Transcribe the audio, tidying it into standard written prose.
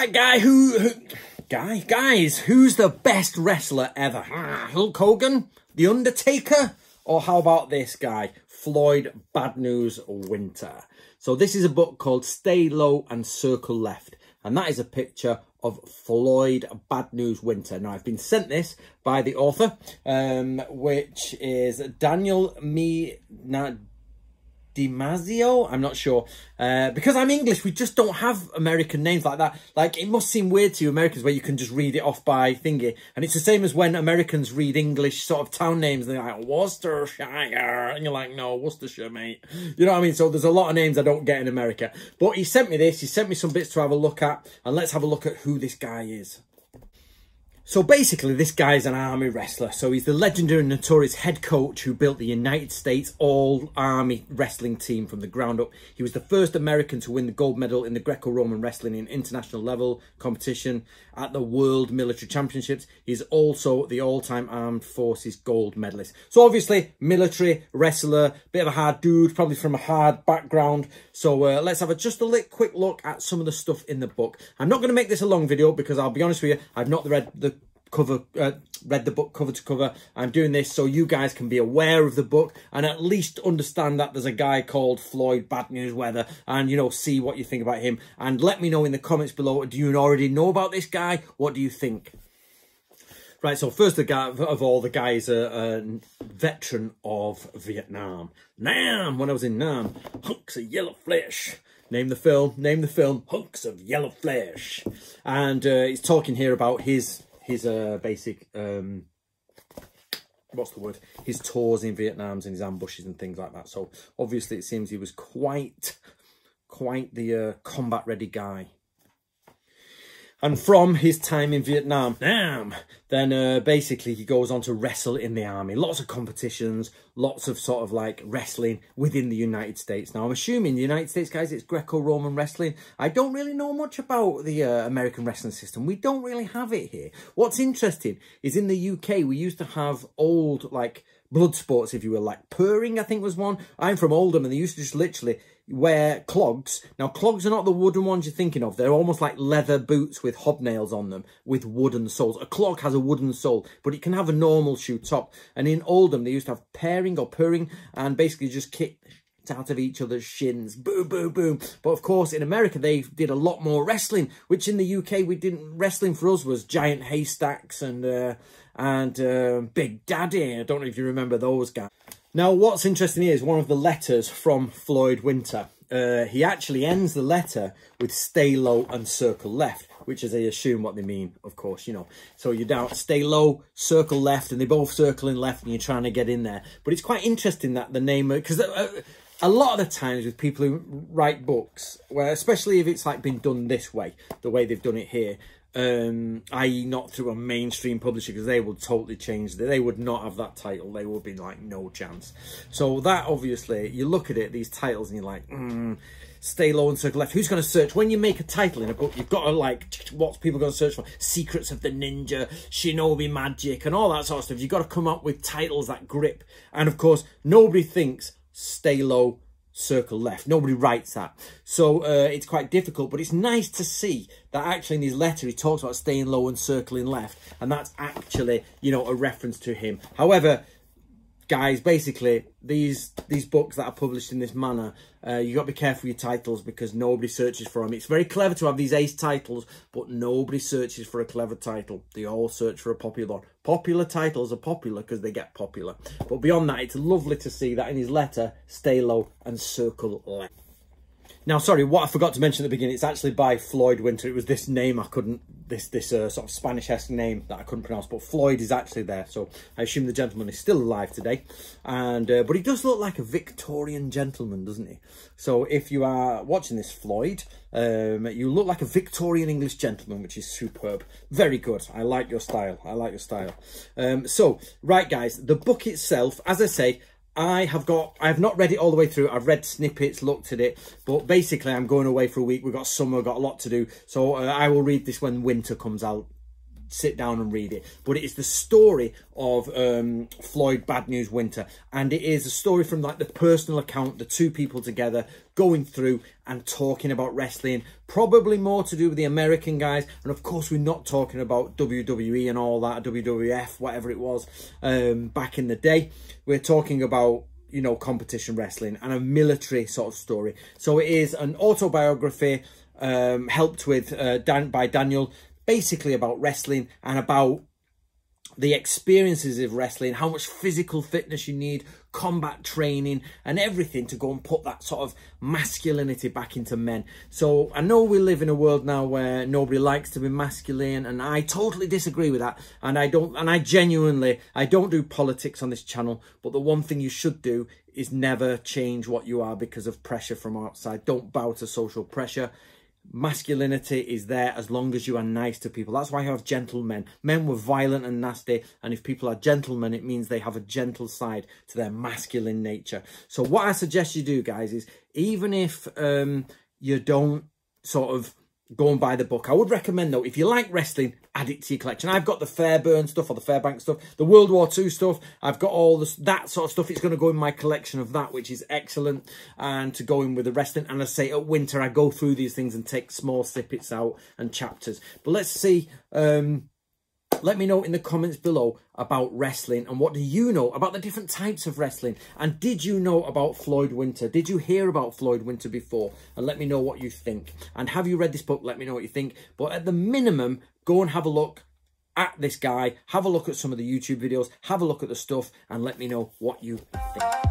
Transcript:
Right, guys, who's the best wrestler ever? Hulk Hogan, The Undertaker, or how about this guy, Floyd Bad News Winter? So this is a book called Stay Low and Circle Left, and that is a picture of Floyd Bad News Winter. Now, I've been sent this by the author, which is Daniel DiMaggio. I'm not sure. Because I'm English, we just don't have American names like that. Like, it must seem weird to you Americans where you can just read it off by thingy. And it's the same as when Americans read English sort of town names. And they're like, Worcestershire. And you're like, no, Worcestershire, mate. You know what I mean? So there's a lot of names I don't get in America. But he sent me this. He sent me some bits to have a look at. And let's have a look at who this guy is. So basically, this guy's an army wrestler. So he's the legendary and notorious head coach who built the United States all-army wrestling team from the ground up. He was the first American to win the gold medal in the Greco-Roman wrestling in international level competition at the World Military Championships. He's also the all-time armed forces gold medalist. So obviously, military wrestler, bit of a hard dude, probably from a hard background. So let's have just a quick look at some of the stuff in the book. I'm not going to make this a long video because I'll be honest with you, I've not read the book cover to cover. I'm doing this so you guys can be aware of the book and at least understand that there's a guy called Floyd Bad News Weather, and you know, see what you think about him, and let me know in the comments below, do you already know about this guy? What do you think? Right, so first of all, the guy is a veteran of Vietnam. Nam, when I was in Nam, hunks of yellow flesh. Name the film, Hunks of Yellow Flesh. And he's talking here about his basic, what's the word? His tours in Vietnam and his ambushes and things like that. So obviously it seems he was quite the combat ready guy. And from his time in Vietnam, then basically he goes on to wrestle in the army. Lots of competitions, lots of sort of like wrestling within the United States. Now, I'm assuming the United States, guys, it's Greco-Roman wrestling. I don't really know much about the American wrestling system. We don't really have it here. What's interesting is in the UK, we used to have old, like, blood sports, if you will, like purring, I think was one. I'm from Oldham, and they used to just literally wear clogs. Now, clogs are not the wooden ones you're thinking of. They're almost like leather boots with hobnails on them with wooden soles. A clog has a wooden sole, but it can have a normal shoe top. And in Oldham, they used to have pairing or purring and basically just kick out of each other's shins. Boom, boom, boom. But of course, in America, they did a lot more wrestling, which in the UK, we didn't. Wrestling for us was giant haystacks and Big Daddy. I don't know if you remember those guys. Now, what's interesting here is one of the letters from Floyd Winter. He actually ends the letter with stay low and circle left, which is, I assume, what they mean, of course, you know. So you're down, stay low, circle left, and they both circling left, and you're trying to get in there. But it's quite interesting that the name, because a lot of the times with people who write books, where especially if it's like been done this way, the way they've done it here, i.e. not through a mainstream publisher, because they would totally change it. They would not have that title. They would be like, no chance. So that, obviously, you look at it, these titles, and you're like, stay low and circle left. Who's going to search? When you make a title in a book, you've got to, like, what's people going to search for? Secrets of the Ninja, Shinobi Magic, and all that sort of stuff. You've got to come up with titles that grip. And, of course, nobody thinks stay low, circle left. Nobody writes that. So it's quite difficult, but it's nice to see that actually in his letter he talks about staying low and circling left, and that's actually, you know, a reference to him. However, guys, basically these books that are published in this manner, you got to be careful with your titles because nobody searches for them. It's very clever to have these ace titles, but nobody searches for a clever title. They all search for a popular one. Popular titles are popular because they get popular. But beyond that, it's lovely to see that in his letter, stay low and circle left. Now, sorry, what I forgot to mention at the beginning, it's actually by Floyd Winter. It was this name I couldn't, this sort of Spanish-esque name that I couldn't pronounce, but Floyd is actually there. So I assume the gentleman is still alive today. And but he does look like a Victorian gentleman, doesn't he? So if you are watching this, Floyd, you look like a Victorian English gentleman, which is superb. Very good. I like your style. I like your style. So, right, guys, the book itself, as I say, I have not read it all the way through. I've read snippets, looked at it, but basically I'm going away for a week. We've got summer, got a lot to do. So I will read this when winter comes out. sit down and read it. But it is the story of Floyd Bad News Winter, and it is a story from like the personal account, the two people together going through and talking about wrestling, probably more to do with the American guys. And of course, we're not talking about WWE and all that, WWF, whatever it was, back in the day. We're talking about, you know, competition wrestling and a military sort of story. So it is an autobiography, helped with by Daniel, basically about wrestling and about the experiences of wrestling, how much physical fitness you need, combat training and everything to go and put that sort of masculinity back into men. So I know we live in a world now where nobody likes to be masculine, and I totally disagree with that. And I don't do politics on this channel, but the one thing you should do is never change what you are because of pressure from outside. Don't bow to social pressure. Masculinity is there as long as you are nice to people. That's why I have gentlemen. Men were violent and nasty, and if people are gentlemen, it means they have a gentle side to their masculine nature. So what I suggest you do, guys, is even if you don't sort of go and buy the book, I would recommend, though, if you like wrestling, add it to your collection. I've got the Fairburn stuff, or the Fairbank stuff, the World War II stuff. I've got all this, that sort of stuff. It's going to go in my collection of that, which is excellent. And to go in with the wrestling. And I say at winter, I go through these things and take small snippets out and chapters. But let's see. Let me know in the comments below about wrestling, and what do you know about the different types of wrestling, and did you know about Floyd Winter? Did you hear about Floyd Winter before? And let me know what you think. And have you read this book? Let me know what you think. But at the minimum, go and have a look at this guy, have a look at some of the YouTube videos, have a look at the stuff, and let me know what you think.